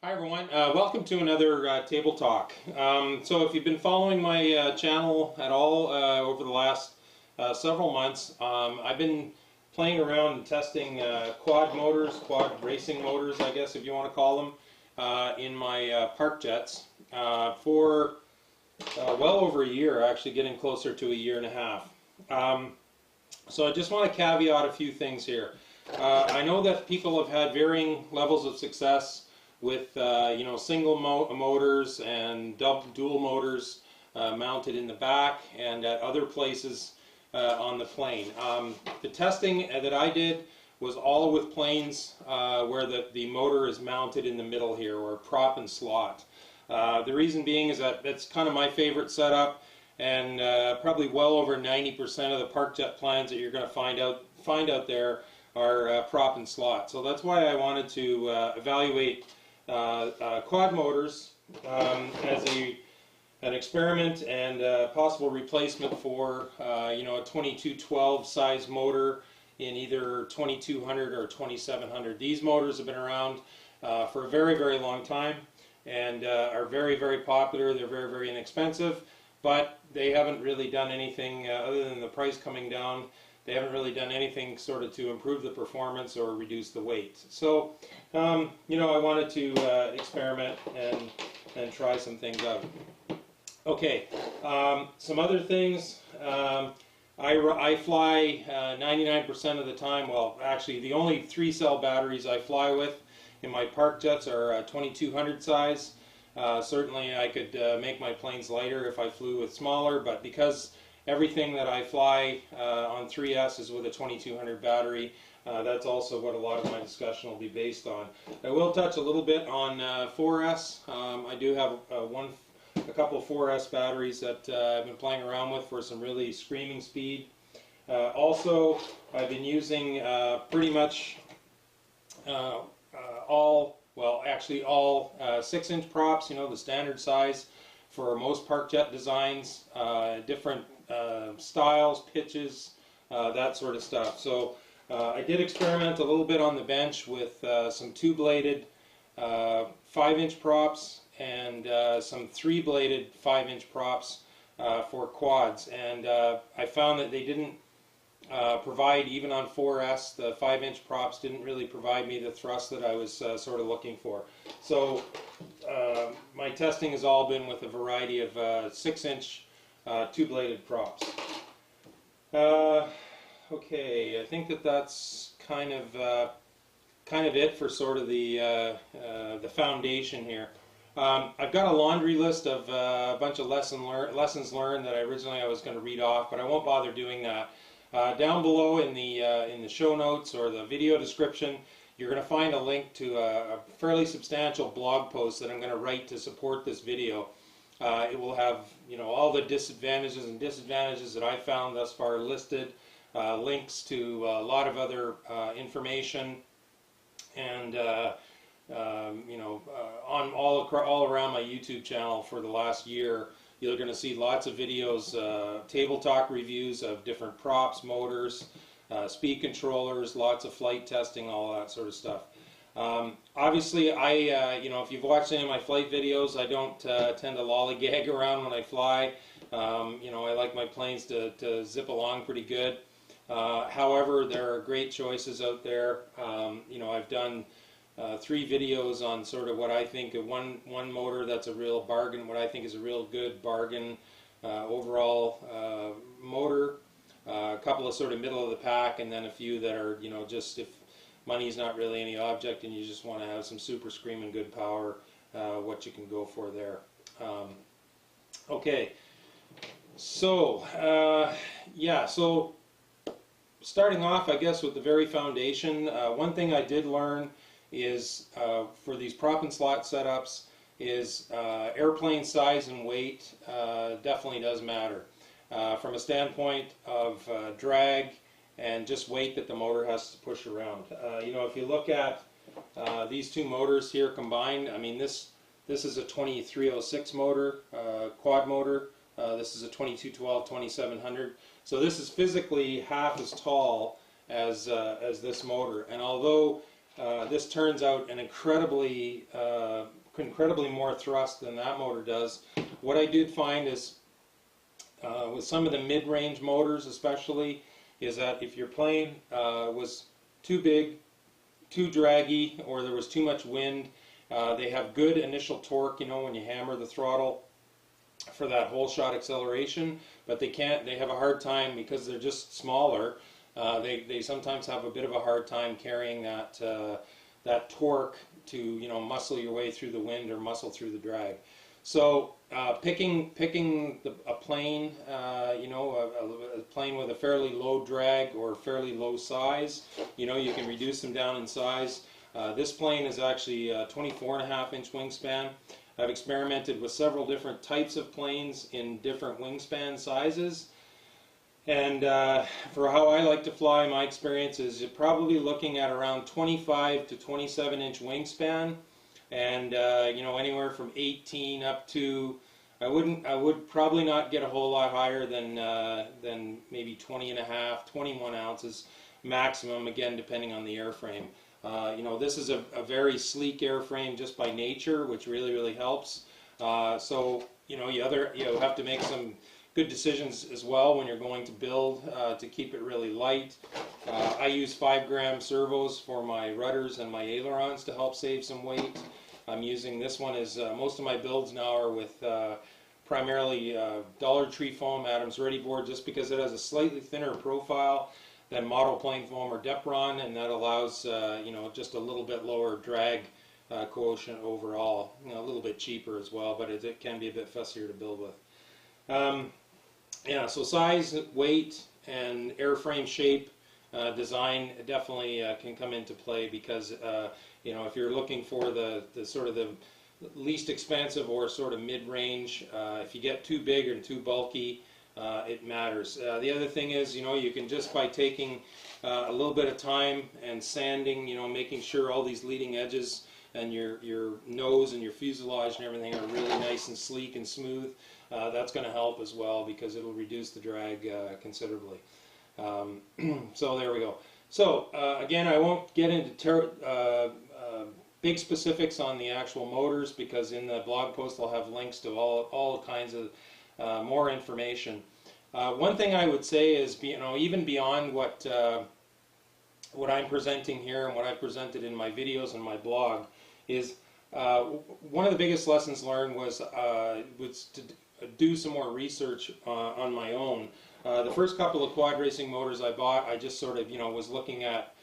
Hi everyone, welcome to another Table Talk. So if you've been following my channel at all over the last several months, I've been playing around and testing quad motors, quad racing motors I guess if you want to call them, in my park jets for well over a year, actually getting closer to a year and a half. So I just want to caveat a few things here. I know that people have had varying levels of success with single motors and dual motors mounted in the back and at other places on the plane. The testing that I did was all with planes where the motor is mounted in the middle here, or prop and slot. The reason being is that that's kind of my favorite setup, and probably well over 90% of the park jet plans that you're going to find out there are prop and slot. So that's why I wanted to evaluate quad motors as an experiment and possible replacement for a 2212 size motor in either 2200 or 2700. These motors have been around for a very, very long time and are very, very popular. They're very, very inexpensive, but they haven't really done anything other than the price coming down. They haven't really done anything sort of to improve the performance or reduce the weight. So, I wanted to experiment and try some things out. Okay, some other things. I fly 99% of the time. Well, actually, the only 3-cell batteries I fly with in my park jets are 2200 size. Certainly, I could make my planes lighter if I flew with smaller, but because everything that I fly on 3S is with a 2200 battery, that's also what a lot of my discussion will be based on. I will touch a little bit on 4S. I do have a couple of 4S batteries that I've been playing around with for some really screaming speed. Also, I've been using pretty much all 6-inch props, the standard size for most park jet designs, different styles, pitches, that sort of stuff. So I did experiment a little bit on the bench with some 2-bladed 5-inch props and some 3-bladed 5-inch props for quads, and I found that they didn't provide, even on 4S, the 5-inch props didn't really provide me the thrust that I was sort of looking for. So my testing has all been with a variety of 6-inch 2-bladed props. Okay, I think that's kind of it for sort of the foundation here. I've got a laundry list of a bunch of lessons learned that I was going to read off, but I won't bother doing that. Down below in the show notes or the video description, you're going to find a link to a fairly substantial blog post that I'm going to write to support this video. It will have all the disadvantages and disadvantages that I've found thus far listed, links to a lot of other information, and on all around my YouTube channel for the last year. You're going to see lots of videos, table talk reviews of different props, motors, speed controllers, lots of flight testing, all that sort of stuff. Obviously, if you've watched any of my flight videos, I don't tend to lollygag around when I fly. I like my planes to zip along pretty good. However, there are great choices out there. I've done 3 videos on sort of what I think of one motor that's a real bargain, what I think is a real good bargain overall motor, a couple of sort of middle of the pack, and then a few that are just if money's not really any object and you just want to have some super screaming good power, what you can go for there. Okay, so so starting off, I guess, with the very foundation, one thing I did learn is for these prop and slot setups is airplane size and weight definitely does matter from a standpoint of drag and just weight that the motor has to push around. If you look at these 2 motors here combined, I mean this is a 2306 motor, quad motor. This is a 2212 2700. So this is physically half as tall as this motor, and although this turns out an incredibly more thrust than that motor does. What I did find is with some of the mid-range motors especially, is that if your plane was too big, too draggy, or there was too much wind, they have good initial torque, you know, when you hammer the throttle for that whole shot acceleration, but they have a hard time because they're just smaller. They sometimes have a bit of a hard time carrying that torque to, you know, muscle your way through the wind or muscle through the drag. So picking a plane, you know, a plane with a fairly low drag or fairly low size, you know, you can reduce them down in size. This plane is actually a 24.5-inch wingspan. I've experimented with several different types of planes in different wingspan sizes. And for how I like to fly, my experience is you're probably looking at around 25 to 27-inch wingspan. And you know, anywhere from 18 up to, I would probably not get a whole lot higher than maybe 20.5, 21 ounces maximum, again depending on the airframe. You know, this is a very sleek airframe just by nature, which really helps. So you know, you have to make some good decisions as well when you're going to build to keep it really light. I use 5-gram servos for my rudders and my ailerons to help save some weight. I'm using this one as most of my builds now are with primarily Dollar Tree foam Adams Ready board, just because it has a slightly thinner profile than model plane foam or Depron, and that allows you know, just a little bit lower drag quotient overall. You know, a little bit cheaper as well, but it can be a bit fussier to build with. Yeah, so size, weight, and airframe shape, design definitely can come into play, because you know, if you're looking for the sort of the least expensive or sort of mid-range, if you get too big or too bulky, it matters. The other thing is, you know, you can just by taking a little bit of time and sanding, you know, making sure all these leading edges and your nose and your fuselage and everything are really nice and sleek and smooth. That's going to help as well, because it'll reduce the drag considerably. So there we go. So again, I won't get into big specifics on the actual motors, because in the blog post I'll have links to all kinds of more information. One thing I would say is, you know, even beyond what I'm presenting here and what I've presented in my videos and my blog, is one of the biggest lessons learned was to do some more research on my own. The first couple of quad racing motors I bought, I just sort of, you know, was looking at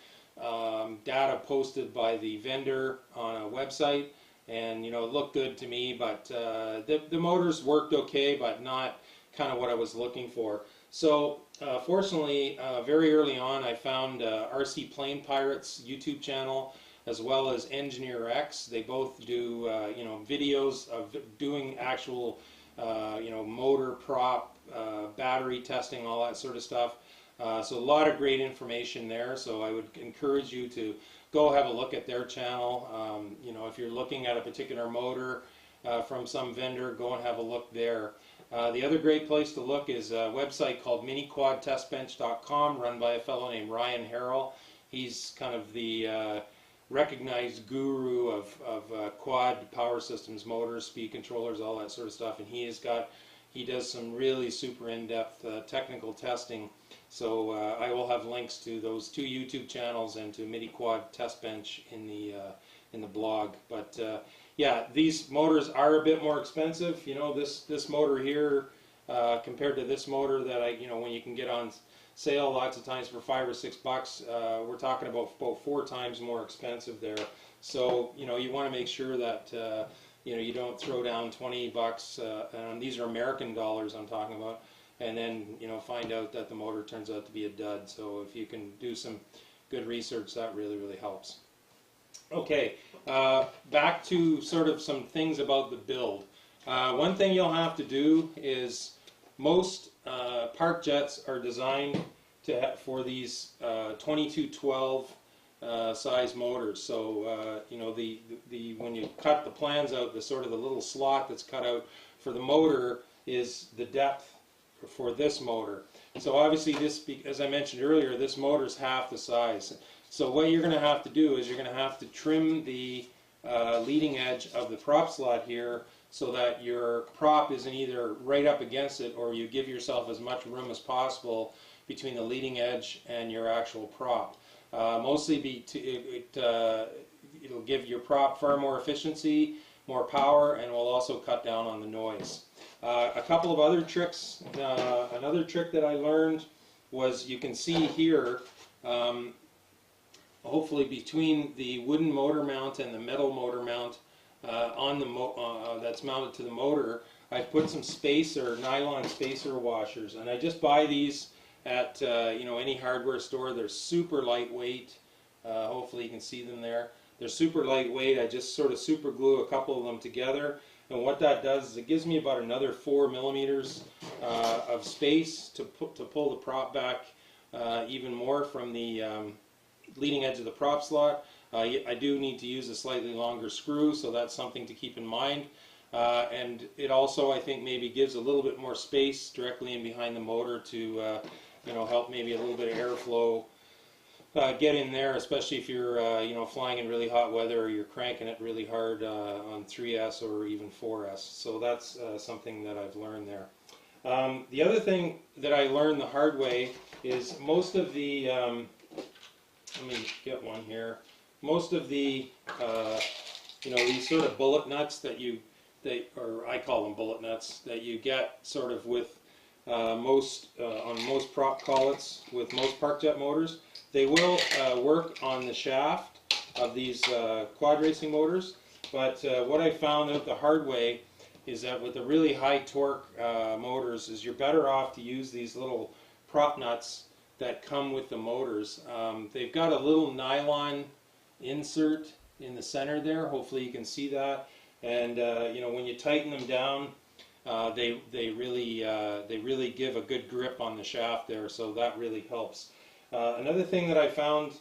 data posted by the vendor on a website, and you know, it looked good to me, but the motors worked okay, but not kind of what I was looking for. So fortunately, very early on, I found RC Plane Pirates YouTube channel, as well as Engineer X. They both do you know, videos of doing actual you know, motor prop, battery testing, all that sort of stuff. So a lot of great information there. So I would encourage you to go have a look at their channel. You know, if you're looking at a particular motor from some vendor, go and have a look there. The other great place to look is a website called miniquadtestbench.com, run by a fellow named Ryan Harrell. He's kind of the recognized guru of quad power systems, motors, speed controllers, all that sort of stuff, and he does some really super in-depth technical testing. So I will have links to those 2 YouTube channels and to Miniquad Test Bench in the blog. But yeah, these motors are a bit more expensive. You know, this motor here compared to this motor that you know, when you can get on sale lots of times for $5 or $6, we're talking about 4 times more expensive there. So you know, you want to make sure that you know, you don't throw down $20, and these are American dollars I'm talking about, and then you know, find out that the motor turns out to be a dud. So if you can do some good research, that really helps. Okay, back to sort of some things about the build. One thing you'll have to do is, most park jets are designed for these 2212 size motors. So you know, when you cut the plans out, the sort of the little slot that's cut out for the motor is the depth for this motor. So obviously this, as I mentioned earlier, this motor is half the size. So what you're going to have to do is you're going to have to trim the leading edge of the prop slot here so that your prop isn't either right up against it, or you give yourself as much room as possible between the leading edge and your actual prop. Mostly it'll give your prop far more efficiency, more power, and will also cut down on the noise. A couple of other tricks. Another trick that I learned was, you can see here, hopefully between the wooden motor mount and the metal motor mount on the that's mounted to the motor, I put some nylon spacer washers, and I just buy these at any hardware store. They're super lightweight. Hopefully you can see them there. They're super lightweight. I just sort of super glue a couple of them together, and what that does is it gives me about another 4 millimeters of space to pull the prop back even more from the leading edge of the prop slot. I do need to use a slightly longer screw, so that's something to keep in mind. And it also, I think, maybe gives a little bit more space directly in behind the motor to help maybe a little bit of airflow get in there, especially if you're flying in really hot weather, or you're cranking it really hard on 3S or even 4S. So that's something that I've learned there. The other thing that I learned the hard way is most of the let me get one here. Most of the these sort of bullet nuts that or I call them bullet nuts, that you get sort of with on most prop collets with most park jet motors, they will work on the shaft of these quad racing motors. But what I found out the hard way is that with the really high torque motors, is you're better off to use these little prop nuts that come with the motors. They've got a little nylon insert in the center there. Hopefully you can see that. And when you tighten them down, they really give a good grip on the shaft there. So that really helps. Another thing that I found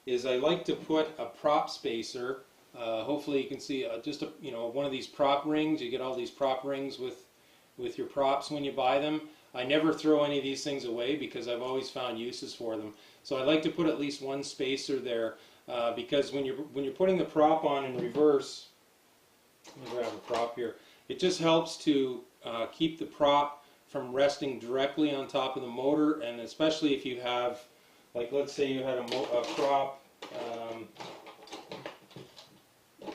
is I like to put a prop spacer. Hopefully you can see just one of these prop rings. You get all these prop rings with your props when you buy them. I never throw any of these things away because I've always found uses for them. So I like to put at least one spacer there because when you're putting the prop on in reverse, let me grab a prop here. It just helps to keep the prop from resting directly on top of the motor, and especially if you have, like, let's say you had a prop.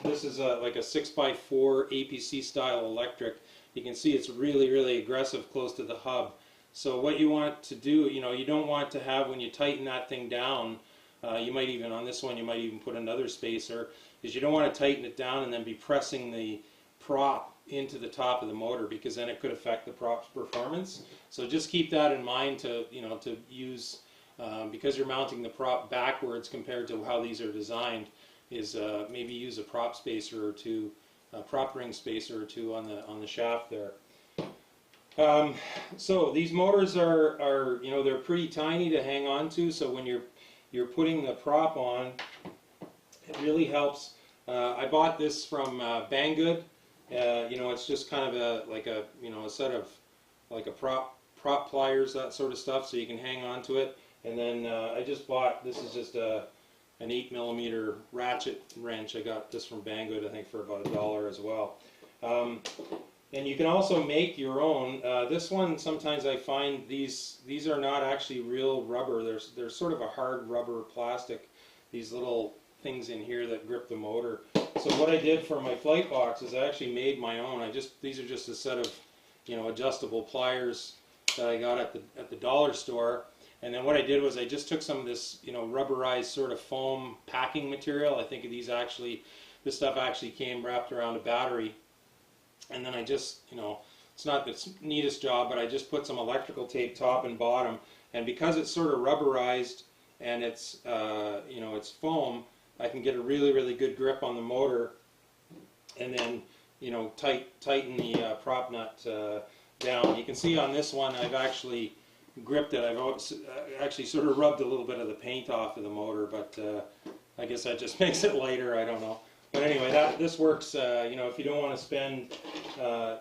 This is like a 6x4 APC style electric. You can see it's really, really aggressive close to the hub. So what you want to do, you don't want to have, when you tighten that thing down, you might even, on this one, you might even put another spacer, is you don't want to tighten it down and then be pressing the prop into the top of the motor, because then it could affect the prop's performance. So just keep that in mind to use, because you're mounting the prop backwards compared to how these are designed, is maybe use a prop spacer or two, a prop ring spacer or two on the shaft there. So these motors are they're pretty tiny to hang on to. So when you're putting the prop on, it really helps. I bought this from Banggood. It's just kind of a set of like a prop pliers, that sort of stuff, so you can hang on to it. And then I just bought, this is just an 8mm ratchet wrench. I got this from Banggood, I think, for about $1 as well. And you can also make your own. This one, sometimes I find these are not actually real rubber. They're sort of a hard rubber plastic. These little things in here that grip the motor. So what I did for my flight box is I actually made my own. These are just a set of adjustable pliers that I got at the dollar store. And then what I did was I just took some of this rubberized sort of foam packing material. I think this stuff actually came wrapped around a battery. And then I just, it's not the neatest job, but I just put some electrical tape top and bottom. And because it's sort of rubberized and it's, it's foam, I can get a really, really good grip on the motor. And then, tighten the prop nut down. You can see on this one, I've actually gripped it. I've actually sort of rubbed a little bit of the paint off of the motor, but I guess that just makes it lighter. I don't know. But anyway, this works. You know, if you don't want to spend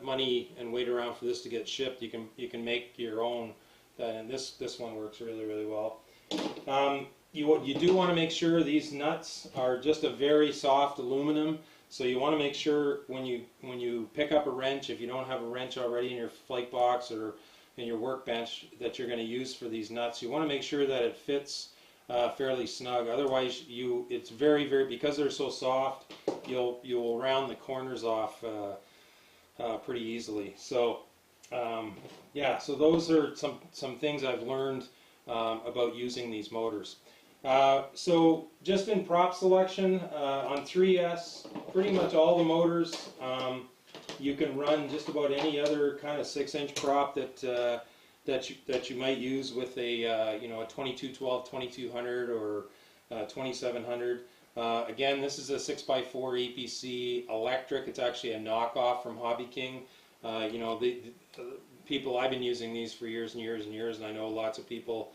money and wait around for this to get shipped, you can make your own. And this one works really, really well. You do want to make sure these nuts are just a very soft aluminum. So you want to make sure when you pick up a wrench, if you don't have a wrench already in your flake box or in your workbench that you're going to use for these nuts, you want to make sure that it fits fairly snug. Otherwise, it's very, very, because they're so soft, you'll round the corners off pretty easily. So yeah, so those are some things I've learned about using these motors. So just in prop selection on 3S, pretty much all the motors, you can run just about any other kind of 6-inch prop that you might use with a you know, a 2212, 2200 or 2700. Again, this is a 6x4 APC electric. It's actually a knockoff from Hobby King. You know, the people, I've been using these for years and years and years, and I know lots of people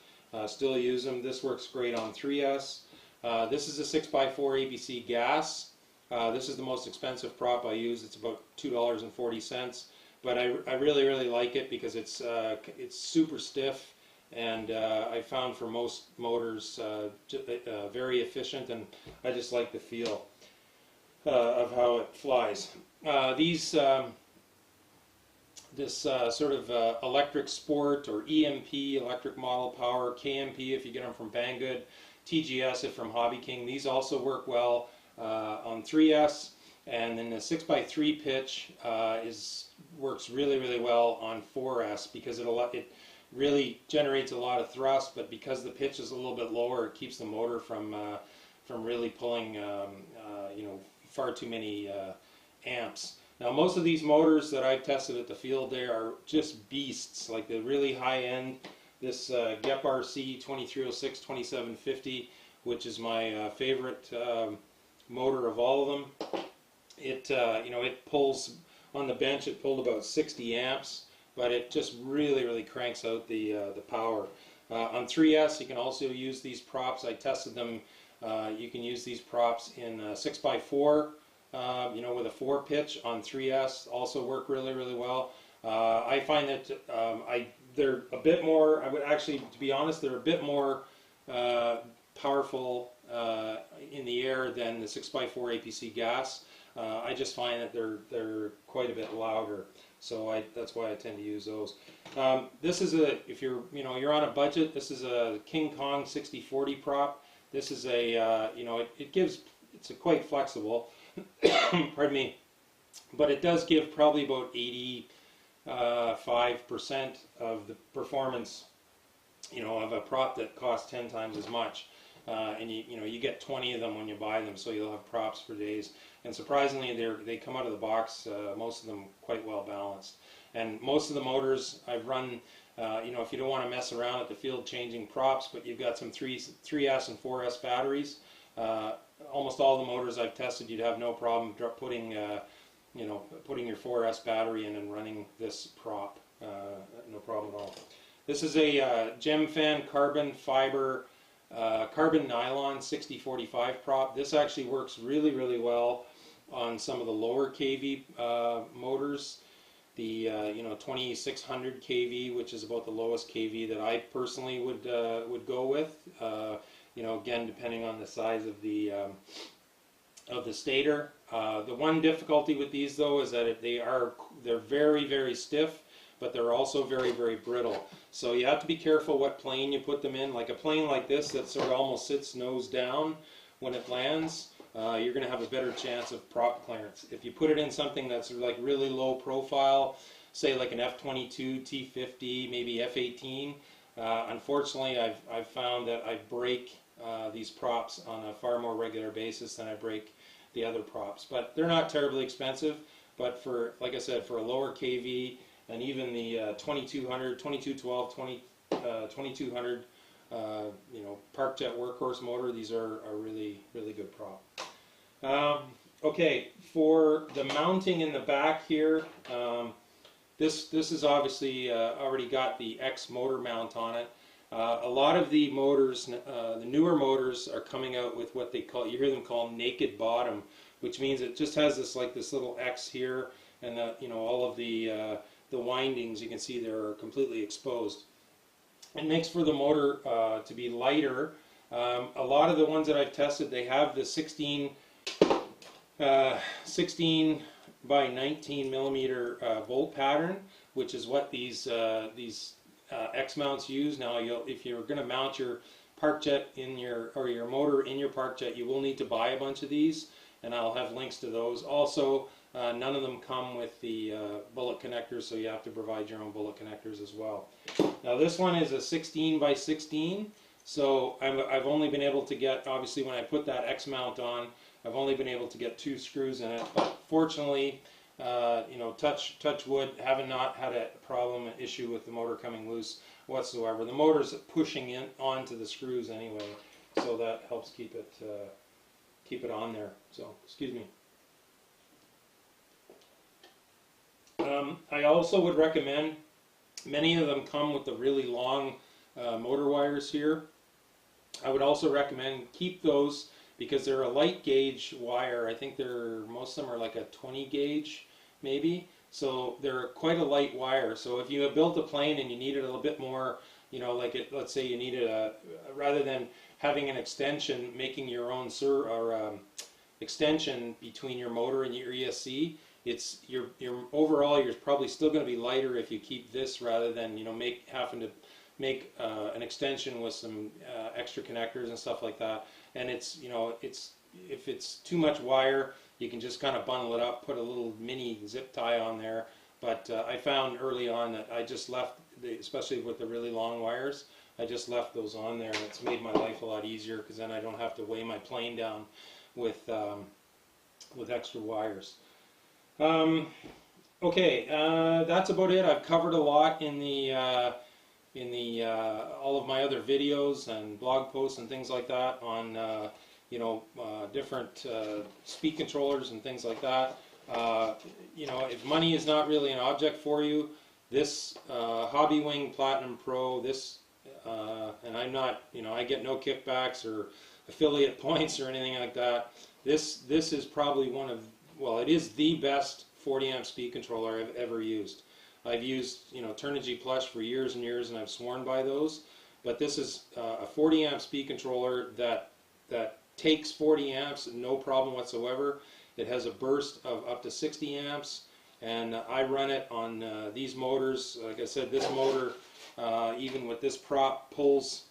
still use them. This works great on 3S. This is a 6x4 APC gas. This is the most expensive prop I use. It's about $2.40, but I really, really like it because it's super stiff, and I found for most motors very efficient, and I just like the feel of how it flies. This sort of electric sport or EMP, electric model power, KMP if you get them from Banggood, TGS if from Hobby King. These also work well on 3S, and then the 6x3 pitch works really, really well on 4S because it really generates a lot of thrust, but because the pitch is a little bit lower, it keeps the motor from really pulling you know, far too many amps. Now, most of these motors that I've tested at the field there are just beasts, like the really high end. This GEP RC 2306 2750, which is my favorite motor of all of them. It you know, it pulls on the bench. It pulled about 60 amps, but it just really, really cranks out the power. On 3S, you can also use these props. I tested them. You can use these props in 6x4. You know, with a 4 pitch on 3S, also work really, really well. I find that they're a bit more, I would actually, to be honest, they're a bit more powerful in the air than the 6x4 APC gas. I just find that they're quite a bit louder, so that's why I tend to use those. This is if you're on a budget, this is a King Kong 6040 prop. This is a you know, it's quite flexible. Pardon me, but it does give probably about 85% of the performance, you know, of a prop that costs 10 times as much. And you know, you get 20 of them when you buy them, so you'll have props for days. And surprisingly, they come out of the box, most of them quite well balanced. And most of the motors I've run, you know, if you don't want to mess around at the field changing props, but you've got some 3S and 4S batteries. Almost all the motors I've tested, you'd have no problem putting, you know, putting your 4S battery in and running this prop. No problem at all. This is a Gemfan carbon fiber, carbon nylon 6045 prop. This actually works really, really well on some of the lower kV motors. The you know, 2600 kV, which is about the lowest kV that I personally would go with. You know, again, depending on the size of the stator. The one difficulty with these, though, is that they're very, very stiff, but they're also very, very brittle. So you have to be careful what plane you put them in. Like a plane like this that sort of almost sits nose down when it lands, you're going to have a better chance of prop clearance. If you put it in something that's like really low profile, say like an F-22, T-50, maybe F-18, unfortunately, I've found that I break these props on a far more regular basis than I break the other props. But they're not terribly expensive, but for, like I said, for a lower kV, and even the 2200, 2212, 2200, you know, park jet workhorse motor, these are really, really good prop. Okay, for the mounting in the back here, this is obviously already got the X motor mount on it. A lot of the motors, the newer motors, are coming out with what they call, you hear them call naked bottom, which means it just has this like this little X here, and all of the windings you can see there are completely exposed. It makes for the motor to be lighter. A lot of the ones that I've tested, they have the 16 by 19 millimeter bolt pattern, which is what these X mounts use. Now, if you're going to mount your park jet or your motor in your park jet, you will need to buy a bunch of these, and I'll have links to those. Also, none of them come with the bullet connectors, so you have to provide your own bullet connectors as well. Now, this one is a 16 by 16, so I've only been able to get, obviously when I put that X mount on, I've only been able to get 2 screws in it, but fortunately, touch wood, haven't not had a problem, an issue with the motor coming loose whatsoever. The motor's pushing in onto the screws anyway, so that helps keep it on there. So, excuse me. I also would recommend, many of them come with the really long motor wires here. I would also recommend keep those because they're a light gauge wire. I think most of them are like a 20 gauge maybe. So they're quite a light wire. So if you have built a plane and you needed a little bit more, let's say you needed rather than having an extension, making your own extension between your motor and your ESC, overall you're probably still going to be lighter if you keep this rather than having to make an extension with some extra connectors and stuff like that. And if it's too much wire, you can just kind of bundle it up, put a little mini zip tie on there. But I found early on that I just left, especially with the really long wires, I just left those on there, and it's made my life a lot easier because then I don't have to weigh my plane down with extra wires. Okay, that's about it. I've covered a lot in the all of my other videos and blog posts and things like that on different speed controllers and things like that. If money is not really an object for you, this Hobbywing Platinum Pro, and I'm not, I get no kickbacks or affiliate points or anything like that. This is probably it is the best 40 amp speed controller I've ever used. I've used, Turnigy Plush for years and years, and I've sworn by those. But this is a 40 amp speed controller that takes 40 amps, no problem whatsoever. It has a burst of up to 60 amps, and I run it on these motors. Like I said, this motor, even with this prop, pulls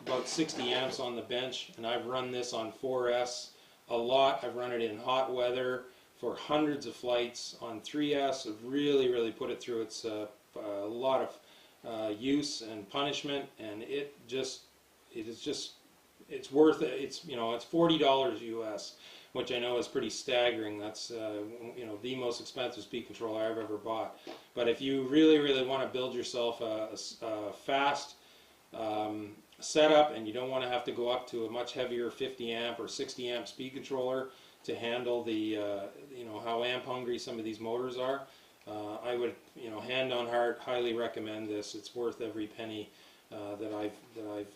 about 60 amps on the bench, and I've run this on 4S a lot. I've run it in hot weather for hundreds of flights on 3S. I've really put it through its a lot of use and punishment, and it's worth it. It's $40 US, which I know is pretty staggering. That's the most expensive speed controller I've ever bought. But if you really want to build yourself a fast setup, and you don't want to have to go up to a much heavier 50 amp or 60 amp speed controller to handle the how amp hungry some of these motors are, I would hand on heart highly recommend this. It's worth every penny that I've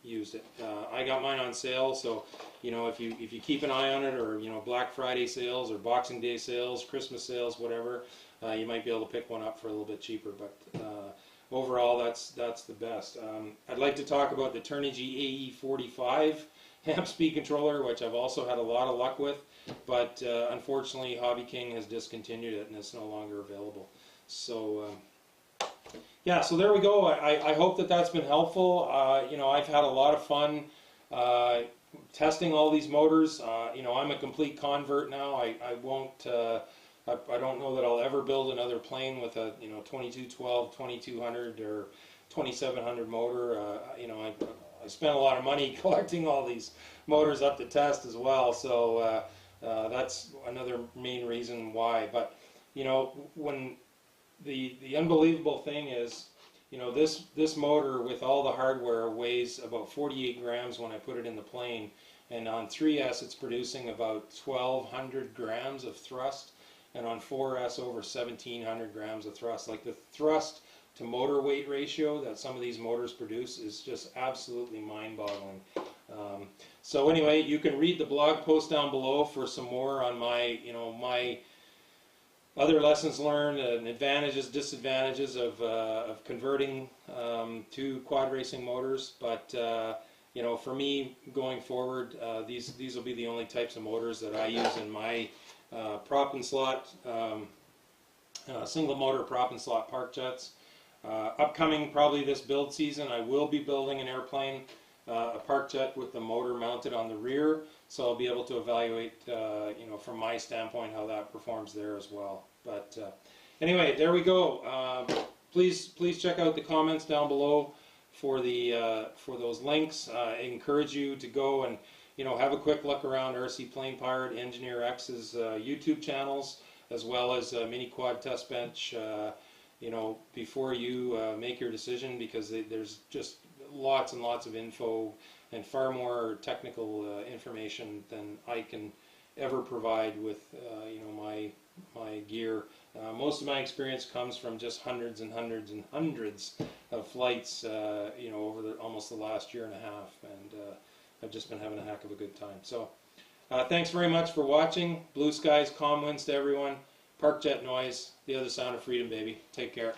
used it. I got mine on sale, so if you keep an eye on it, or Black Friday sales or Boxing Day sales, Christmas sales, whatever, you might be able to pick one up for a little bit cheaper. But overall, that's the best. I'd like to talk about the Turnigy AE45 amp speed controller, which I've also had a lot of luck with, but unfortunately Hobby King has discontinued it and it's no longer available. So yeah, so there we go. I hope that that's been helpful. I've had a lot of fun testing all these motors. I'm a complete convert now. I won't I don't know that I'll ever build another plane with a 2212, 2200 or 2700 motor. I spent a lot of money collecting all these motors up to test as well, so that's another main reason why. But when the unbelievable thing is, this motor with all the hardware weighs about 48 grams when I put it in the plane, and on 3S it's producing about 1200 grams of thrust, and on 4S over 1700 grams of thrust. Like, the thrust to motor weight ratio that some of these motors produce is just absolutely mind-boggling. So anyway, you can read the blog post down below for some more on my, my other lessons learned and advantages, disadvantages of converting to quad racing motors. But for me going forward, these will be the only types of motors that I use in my prop and slot, single motor prop and slot park jets. Upcoming probably this build season, I will be building an airplane, a park jet with the motor mounted on the rear, so I'll be able to evaluate, from my standpoint, how that performs there as well. But anyway, there we go. Please check out the comments down below for the for those links. I encourage you to go and have a quick look around RC Plane Pirate, Engineer X's YouTube channels, as well as Mini Quad Test Bench. Before you make your decision, because there's just lots and lots of info and far more technical information than I can ever provide with my gear. Most of my experience comes from just hundreds and hundreds and hundreds of flights over almost the last year and a half, and I've just been having a heck of a good time. So thanks very much for watching. Blue skies, calm winds to everyone. Park jet noise, the other sound of freedom, baby. Take care.